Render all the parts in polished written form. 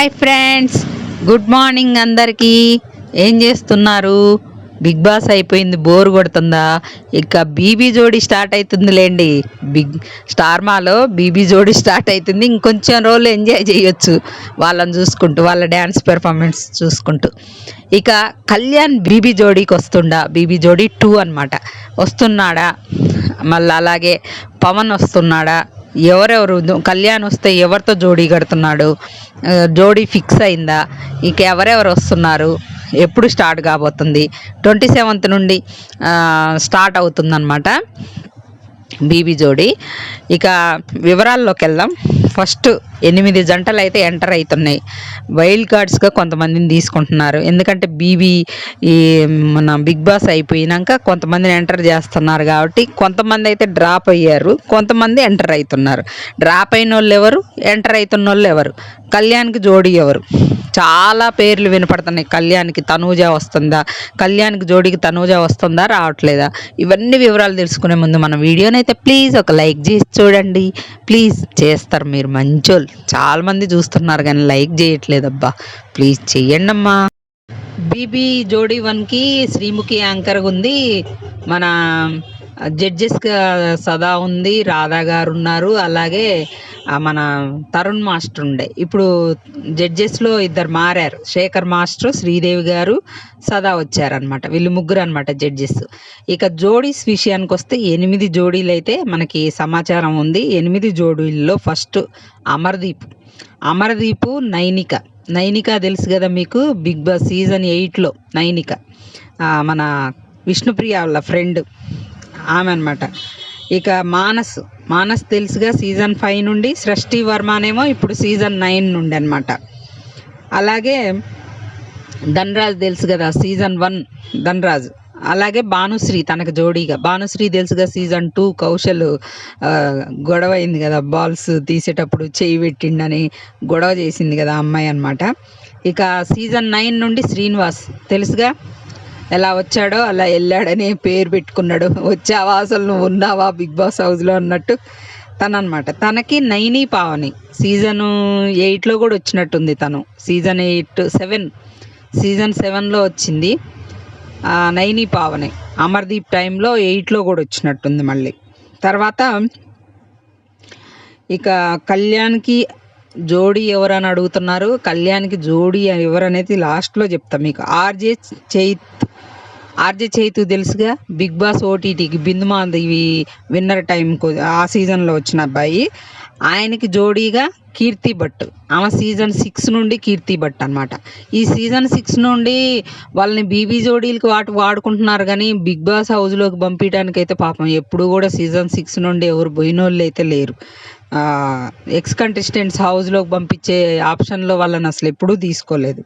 Hi friends, good morning అందరికీ. ఏం చేస్తున్నారు? బిగ్ బాస్ అయిపోయింది, బోర్ కొడుతుందా? ఇక బీబీ జోడీ స్టార్ట్ అవుతుందిలేండి. బిగ్ స్టార్ మాలో బీబీ జోడీ స్టార్ట్ అవుతుంది. ఇంకొంచెం రోజులు ఎంజాయ్ చేయొచ్చు వాళ్ళని చూసుకుంటూ, వాళ్ళ డ్యాన్స్ పెర్ఫార్మెన్స్ చూసుకుంటూ. ఇక కళ్యాణ్ బీబీ జోడీకి వస్తుండా, బీబీ జోడీ 2 అనమాట వస్తున్నాడా, మళ్ళీ అలాగే పవన్ వస్తున్నాడా, ఎవరెవరు కళ్యాణ్ వస్తే ఎవరితో జోడీ కడుతున్నాడు, జోడీ ఫిక్స్ అయిందా, ఇక ఎవరెవరు వస్తున్నారు, ఎప్పుడు స్టార్ట్ కాబోతుంది? 27th నుండి స్టార్ట్ అవుతుందన్నమాట బీబీ జోడీ. ఇక వివరాల్లోకి వెళ్దాం. ఫస్ట్ 8 జంటలు అయితే ఎంటర్ అవుతున్నాయి. వైల్డ్ కార్డ్స్గా కొంతమందిని తీసుకుంటున్నారు, ఎందుకంటే బీబీ ఈ మన బిగ్ బాస్ అయిపోయినాక కొంతమందిని ఎంటర్ చేస్తున్నారు కాబట్టి కొంతమంది అయితే డ్రాప్ అయ్యారు, కొంతమంది ఎంటర్ అవుతున్నారు. డ్రాప్ అయిన వాళ్ళు ఎవరు, ఎంటర్ అవుతున్న వాళ్ళు ఎవరు, కళ్యాణ్కి జోడీ ఎవరు? చాలా పేర్లు వినపడుతున్నాయి. కళ్యాణ్కి తనూజ వస్తుందా, కళ్యాణ్కి జోడీకి తనూజ వస్తుందా, రావట్లేదా? ఇవన్నీ వివరాలు తెలుసుకునే ముందు మన వీడియోనైతే ప్లీజ్ ఒక లైక్ చేసి చూడండి. ప్లీజ్ చేస్తారు, మీరు మంచోళ్ళు. చాలామంది చూస్తున్నారు కానీ లైక్ చేయట్లేదబ్బా, ప్లీజ్ చెయ్యండి అమ్మా. బీబీ జోడీ 1కి శ్రీముఖి యాంకర్గా ఉంది. మన జడ్జెస్గా సదా ఉంది, రాధా గారు ఉన్నారు, అలాగే మన తరుణ్ మాస్టర్ ఉండే. ఇప్పుడు జడ్జెస్లో ఇద్దరు మారారు, శేఖర్ మాస్టర్, శ్రీదేవి గారు, సదా వచ్చారనమాట. వీళ్ళు ముగ్గురు అనమాట జడ్జెస్. ఇక జోడీస్ విషయానికి వస్తే 8 జోడీలు అయితే మనకి సమాచారం ఉంది. 8 జోడీల్లో ఫస్ట్ అమర్దీప్ నైనిక తెలుసు కదా మీకు, బిగ్ బాస్ సీజన్ 8లో నైనిక మన విష్ణుప్రియ వాళ్ళ ఫ్రెండ్, ఆమె అనమాట. ఇక మానస్ తెలుసుగా సీజన్ 5 నుండి, సృష్టి వర్మనేమో ఇప్పుడు సీజన్ 9 నుండి అనమాట. అలాగే ధనరాజ్ తెలుసు కదా, సీజన్ 1 ధనరాజ్. అలాగే భానుశ్రీ తనకు జోడీగా, భానుశ్రీ తెలుసుగా సీజన్ 2 కౌశల్ గొడవ అయింది కదా, బాల్స్ తీసేటప్పుడు చేయి పెట్టిండని గొడవ చేసింది కదా అమ్మాయి అనమాట. ఇక సీజన్ 9 నుండి శ్రీనివాస్ తెలుసుగా, ఎలా వచ్చాడో అలా వెళ్ళాడని పేరు పెట్టుకున్నాడు. వచ్చావా, అసలు నువ్వు ఉన్నావా బిగ్ బాస్ హౌస్లో అన్నట్టు తనమాట. తనకి నైని పావని సీజన్ 8లో కూడా వచ్చినట్టుంది. తను సీజన్ 7లో వచ్చింది నైని పావని. అమర్దీప్ టైంలో 8లో కూడా వచ్చినట్టుంది మళ్ళీ. తర్వాత ఇక కళ్యాణ్కి జోడీ ఎవరని అడుగుతున్నారు. కళ్యాణ్కి జోడీ ఎవరనేది లాస్ట్లో చెప్తాం మీకు. ఆర్జే చైతు తెలుసుగా, బిగ్ బాస్ ఓటీటీకి బిందుమాధవి విన్నర్ టైంకు ఆ సీజన్లో వచ్చిన అబ్బాయి. ఆయనకి జోడీగా కీర్తి భట్, ఆమె సీజన్ 6 నుండి కీర్తి భట్ అనమాట. ఈ సీజన్ 6 నుండి వాళ్ళని బీబీ జోడీలకి వాడుకుంటున్నారు కానీ బిగ్ బాస్ హౌస్లోకి పంపించడానికి అయితే పాపం ఎప్పుడు కూడా సీజన్ 6 నుండి ఎవరు పోయినోళ్ళు అయితే లేరు. ఎక్స్ కంటెస్టెంట్స్ హౌస్లోకి పంపించే ఆప్షన్లో వాళ్ళని అసలు ఎప్పుడూ తీసుకోలేదు.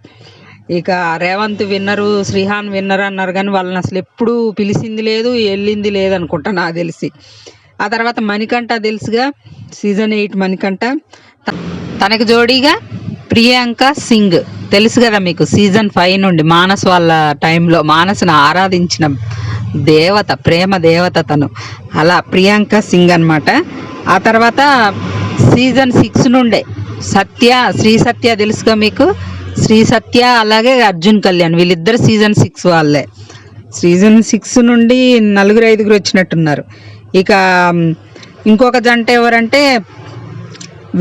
ఇక రేవంత్ విన్నరు, శ్రీహాన్ విన్నర్ అన్నారు కానీ వాళ్ళని అసలు ఎప్పుడూ పిలిచింది లేదు, వెళ్ళింది లేదు అనుకుంటా నాకు తెలిసి. ఆ తర్వాత మణికంఠ తెలుసుగా, సీజన్ 8 మణికంఠ. తనకు జోడీగా ప్రియాంక సింగ్ తెలుసు కదా మీకు, సీజన్ 5 నుండి మానస్ వాళ్ళ టైంలో మానస్ను ఆరాధించిన దేవత, ప్రేమ దేవత తను. అలా ప్రియాంక సింగ్ అనమాట. ఆ తర్వాత సీజన్ 6 నుండే శ్రీ సత్య తెలుసుగా మీకు, శ్రీ సత్య అలాగే అర్జున్ కళ్యాణ్, వీళ్ళిద్దరు సీజన్ 6 వాళ్ళే. సీజన్ 6 నుండి 4-5 వచ్చినట్టున్నారు. ఇక ఇంకొక జంట ఎవరంటే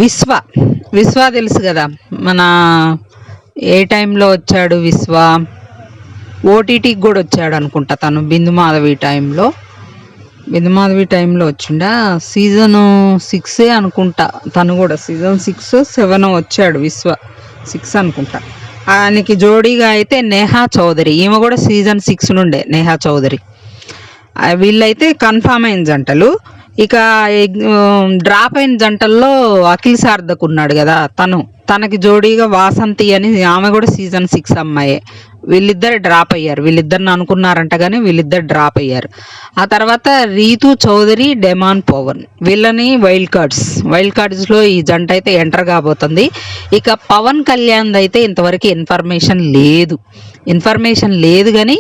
విశ్వ తెలుసు కదా, మన ఏ టైంలో వచ్చాడు విశ్వ, ఓటీటీకి కూడా వచ్చాడు అనుకుంటా తను. బిందుమాధవి టైంలో వచ్చిండా, సీజన్ 6 అనుకుంటా తను కూడా. సీజన్ 6, 7 వచ్చాడు విశ్వ, 6 అనుకుంటా. ఆయనకి జోడీగా అయితే నేహా చౌదరి, ఈమె కూడా సీజన్ 6 నుండే నేహా చౌదరి. వీళ్ళైతే కన్ఫామ్ అయిన జంటలు. ఇక డ్రాప్ అయిన జంటల్లో అఖిల్ సార్థక్ ఉన్నాడు కదా, తనకి జోడీగా వాసంతి అని, ఆమె కూడా సీజన్ 6 అమ్మాయే. వీళ్ళిద్దరు డ్రాప్ అయ్యారు, వీళ్ళిద్దరిని అనుకున్నారంట కానీ వీళ్ళిద్దరు డ్రాప్ అయ్యారు. ఆ తర్వాత రీతు చౌదరి, డెమాన్ పవన్, వీళ్ళని వైల్డ్ కార్డ్స్లో ఈ జంట అయితే ఎంటర్ కాబోతుంది. ఇక పవన్ కళ్యాణ్ అయితే ఇంతవరకు ఇన్ఫర్మేషన్ లేదు కానీ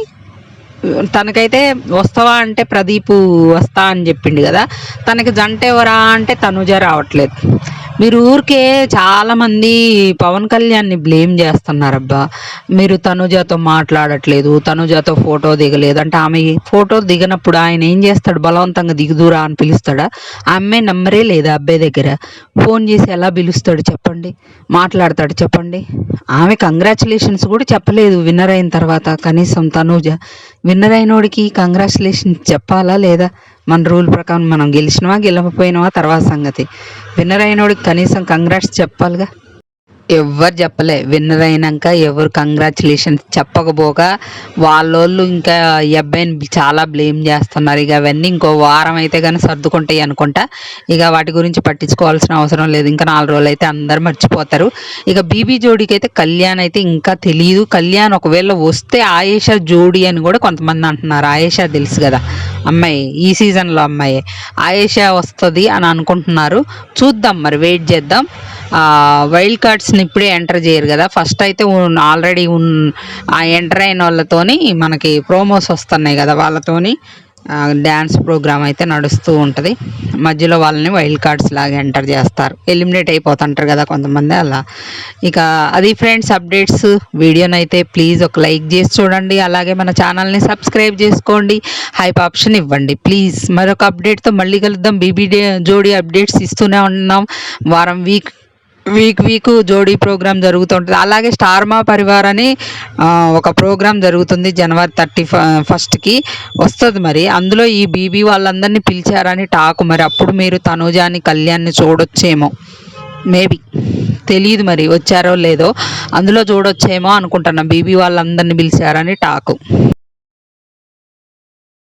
తనకైతే వస్తావా అంటే ప్రదీప్ వస్తా అని చెప్పిండు కదా. తనకి జంట ఎవరా అంటే తనుజ రావట్లేదు. మీరు ఊరికే చాలామంది పవన్ కళ్యాణ్ని బ్లేమ్ చేస్తున్నారబ్బా. మీరు తనుజాతో మాట్లాడట్లేదు, తనుజాతో ఫోటో దిగలేదు అంటే ఆమె ఫోటో దిగనప్పుడు ఆయన ఏం చేస్తాడు? బలవంతంగా దిగుదూరా అని పిలుస్తాడా? ఆ అమ్మాయి నంబరే లేదా అబ్బాయి దగ్గర. ఫోన్ చేసి ఎలా పిలుస్తాడు చెప్పండి? మాట్లాడతాడు చెప్పండి? ఆమె కంగ్రాచులేషన్స్ కూడా చెప్పలేదు విన్నర్ అయిన తర్వాత. కనీసం తనూజ విన్నర్ అయినోడికి కంగ్రాచులేషన్స్ చెప్పాలా లేదా? మన రూల్ ప్రకారం మనం గెలిచినవా గెలవకపోయినావా తర్వాత సంగతి. విన్నర్ అయినోడికి కనీసం కంగ్రాట్స్ చెప్పాలిగా. ఎవ్వరు చెప్పలే. విన్నర్ అయినాక ఎవరు కంగ్రాచులేషన్స్ చెప్పకపోగా వాళ్ళోళ్ళు ఇంకా ఈ అబ్బాయిని చాలా బ్లేమ్ చేస్తున్నారు. ఇక అవన్నీ ఇంకో వారం అయితే కానీ సర్దుకుంటాయి అనుకుంటా. ఇక వాటి గురించి పట్టించుకోవాల్సిన అవసరం లేదు. ఇంకా 4 రోజులు అయితే అందరు మర్చిపోతారు. ఇక బీబీ జోడీకి అయితే కళ్యాణ్ అయితే ఇంకా తెలియదు. కళ్యాణ్ ఒకవేళ వస్తే ఆయేషా జోడీ అని కూడా కొంతమంది అంటున్నారు. ఆయేషా తెలుసు కదా అమ్మాయి, ఈ సీజన్లో అమ్మాయి ఆయేషా వస్తుంది అని అనుకుంటున్నారు. చూద్దాం మరి, వెయిట్ చేద్దాం. వైల్డ్ కార్డ్స్ని ఇప్పుడే ఎంటర్ చేయరు కదా. ఫస్ట్ అయితే ఆల్రెడీ ఆ ఎంటర్ అయిన వాళ్ళతోని మనకి ప్రోమోస్ వస్తున్నాయి కదా, వాళ్ళతోని డ్యాన్స్ ప్రోగ్రామ్ అయితే నడుస్తూ ఉంటుంది. మధ్యలో వాళ్ళని వైల్డ్ కార్డ్స్ లాగా ఎంటర్ చేస్తారు. ఎలిమినేట్ అయిపోతుంటారు కదా కొంతమంది అలా. ఇక అది ఫ్రెండ్స్ అప్డేట్స్. వీడియోని అయితే ప్లీజ్ ఒక లైక్ చేసి చూడండి. అలాగే మన ఛానల్ని సబ్స్క్రైబ్ చేసుకోండి. హైప్ ఆప్షన్ ఇవ్వండి ప్లీజ్. మరొక అప్డేట్తో మళ్ళీ కలుద్దాం. బీబీ జోడీ అప్డేట్స్ ఇస్తూనే ఉన్నాం. వారం వీక్ జోడీ ప్రోగ్రామ్ జరుగుతుంటుంది. అలాగే స్టార్ మా పరివార్ అని ఒక ప్రోగ్రామ్ జరుగుతుంది జనవరి 31కి వస్తుంది. మరి అందులో ఈ బీబీ వాళ్ళందరినీ పిలిచారని టాకు. మరి అప్పుడు మీరు తనూజాని కళ్యాణ్ని చూడొచ్చేమో, మేబీ తెలియదు మరి వచ్చారో లేదో. అందులో చూడొచ్చేమో అనుకుంటున్నా. బీబీ వాళ్ళందరినీ పిలిచారని టాకు.